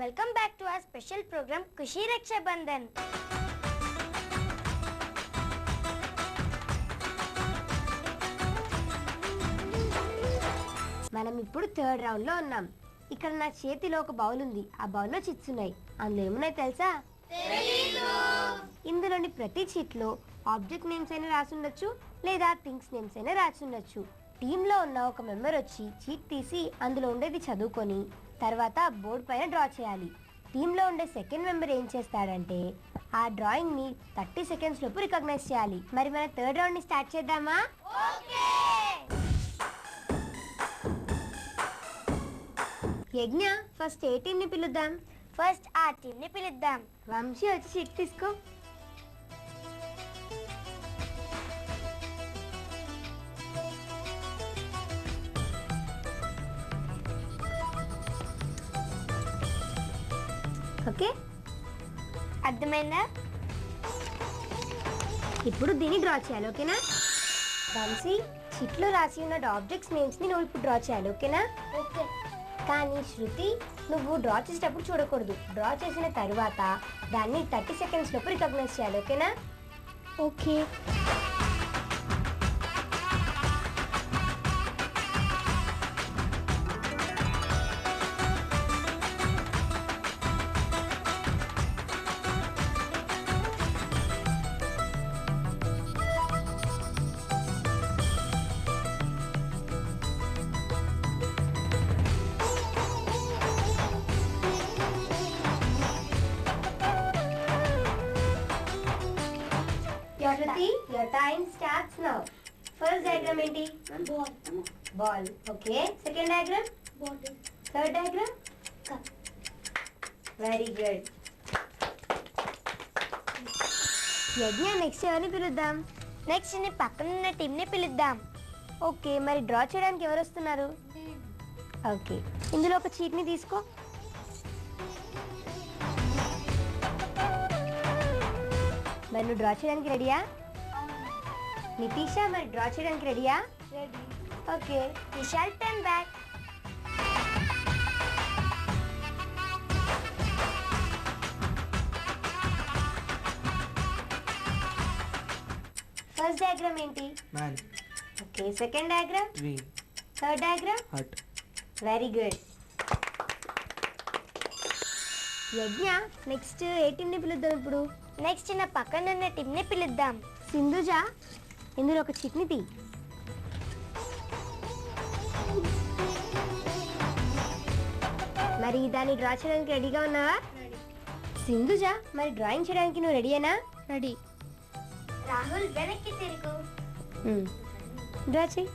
Welcome back to our special program Kushi Raksha Bandhan. మనం ఇప్పుడు third round లో ఉన్నాం. ఇక్కడ నా చేతిలో ఒక బౌల్ ఉంది. ఆ బౌల్ లో చిట్స్ ఉన్నాయి. అందులో ఏమున్నాయి తెలుసా? ఇందులోని ప్రతి చిట్ లో ఆబ్జెక్ట్ నేమ్స్ అయినా రాసి ఉండొచ్చు లేదా థింగ్స్ నేమ్స్ అయినా రాసి ఉండొచ్చు. టీమ్ లో ఉన్న ఒక మెంబర్ వచ్చి చీట్ తీసి అందులో ఉండేది చదువుకొని తర్వాత బోర్డు పైన డ్రా చేయాలి. టీమ్ లో ఉండే సెకండ్ మెంబర్ ఏం చేస్తాడంటే ఆ డ్రాయింగ్ ని 30 సెకండ్స్ లోపు రికగ్నైజ్ చేయాలి. మరి మన థర్డ్ రౌండ్ ని స్టార్ట్ చేద్దామా? యజ్ఞ, ఫస్ట్ ఏ టీమ్ ని పిలుద్దాం? ఫస్ట్ ఆ టీమ్ ని పిలుద్దాం. వంశీ వచ్చి చీట్ తీసుకో. ఓకే, అర్థమైందా? ఇప్పుడు దీన్ని డ్రా చేయాలి. ఓకేనా? వంశీ, చిట్లో రాసి ఉన్న ఆబ్జెక్ట్స్ నేమ్స్ ని నువ్వు ఇప్పుడు డ్రా చేయాలి. ఓకేనా? ఓకే. కానీ శృతి, నువ్వు డ్రా చేసేటప్పుడు చూడకూడదు. డ్రా చేసిన తర్వాత దాన్ని 30 సెకండ్స్ లోపు రికగ్నైజ్ చేయాలి. ఓకేనా? Okay. Shruti, your time starts now. First diagram ఏంటి? Ball. Ball. Okay. Second diagram? Bottle. Third diagram? Cup. Very good. యజ్ఞ, నెక్స్ట్ ఎవరిని పిలుద్దాం? నెక్స్ట్ ని పక్కన ఉన్న టీమ్ ని పిలుద్దాం. ఓకే, మరి డ్రా చేయడానికి ఎవరు వస్తున్నారు? ఓకే, ఇందులో ఒక చీట్ ని తీసుకో. మరి నువ్వు డ్రా చేయడానికి రెడీయా? నితీషా, మరి డ్రా చేయడానికి రెడీయా? Ready. Okay, Vishal turn back. First diagram ఏంటి? Man. Okay, second diagram? Tree. Third diagram? Hut. Very good. Yagna, next ఏ టీమ్ని పిలుద్దాం ఇప్పుడు? నెక్స్ట్ నా పక్కన ఉన్న టీమ్ని పిలుద్దాం. సింధుజ, ఇందులో ఒక చిట్ని తీ. మరి దాన్ని డ్రా చేయడానికి రెడీగా ఉన్నావా? సింధుజ, మరి డ్రాయింగ్ చేయడానికి నువ్వు రెడీయేనా? రెడీ. రాహుల్, వెనక్కి తిరుగు. డ్రా చేయి.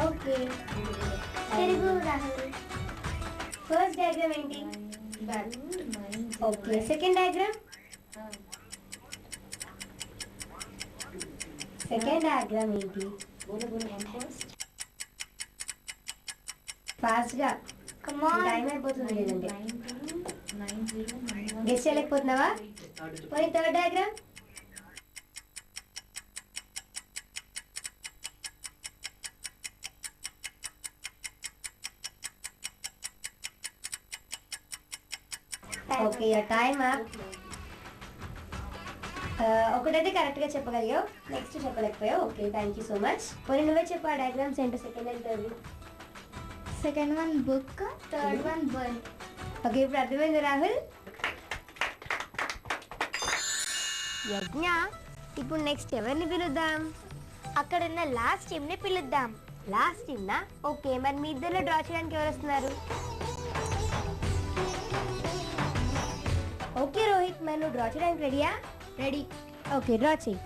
ఓకే, తిరుగు రాహుల్. ఫస్ట్ డయాగ్రామ్ ఏంటి? Okay, second diagram? Second diagram ఏంటి? ఫాస్ట్ గా, టైం అయిపోతుంది. లేదంటే గెస్ చేయలేకపోతున్నావా? పోనీ third diagram? Okay, time up. ఒకటైతే కరెక్ట్గా చెప్పగలిగావు, నెక్స్ట్ చెప్పలేకపోయావు. Okay, thank you so much. పోనీ నువ్వే చెప్పు, ఆ డయాగ్రామ్స్ ఏంటో second and third. Second one book, third one bird. Okay, ఇప్పుడు అర్థమైంది రాహుల్. యజ్ఞ, ఇప్పుడు నెక్స్ట్ ఎవరిని పిలుద్దాం? అక్కడ ఉన్న లాస్ట్ టీమ్ని పిలుద్దాం. లాస్ట్ టీమ్నా? ఓకే, మరి మీ ఇద్దరిలో డ్రా చేయడానికి ఎవరు వస్తున్నారు? ఓకే రోహిత్, మరి నువ్వు డ్రా చేయడానికి రెడీయా? రెడీ. ఓకే, డ్రా చెయ్యి.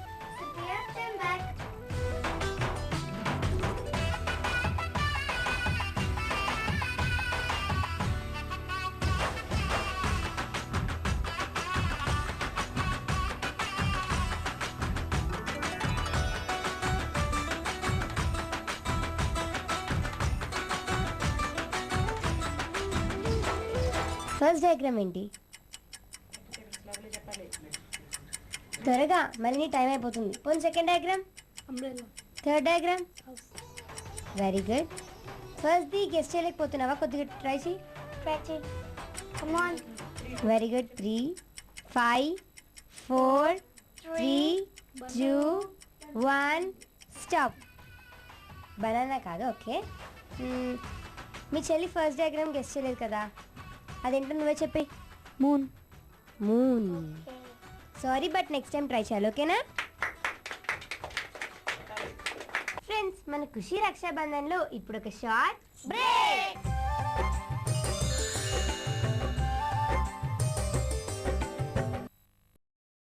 ఫస్ట్ డయాగ్రామ్ ఏంటి? త్వరగా, మళ్ళీ నీ టైం అయిపోతుంది. పోనీ second diagram, third diagram. Very good. ఫస్ట్ది గెస్ట్ చేయలేకపోతున్నావా? కొద్దిగా ట్రై చేయి. Very good. 3 5 4 3 2 1 స్టాప్. బనానా కాదు. ఓకే, మీ చెల్లి ఫస్ట్ డయాగ్రామ్ గెస్ట్ చేయలేదు కదా, అదేంటో నువ్వే చెప్పి. Moon. Sorry, but next time try చేయాలి. ఓకేనా? ఫ్రెండ్స్, మన ఖుషి రక్షాబంధన్లో ఇప్పుడు ఒక షార్ట్ బ్రేక్.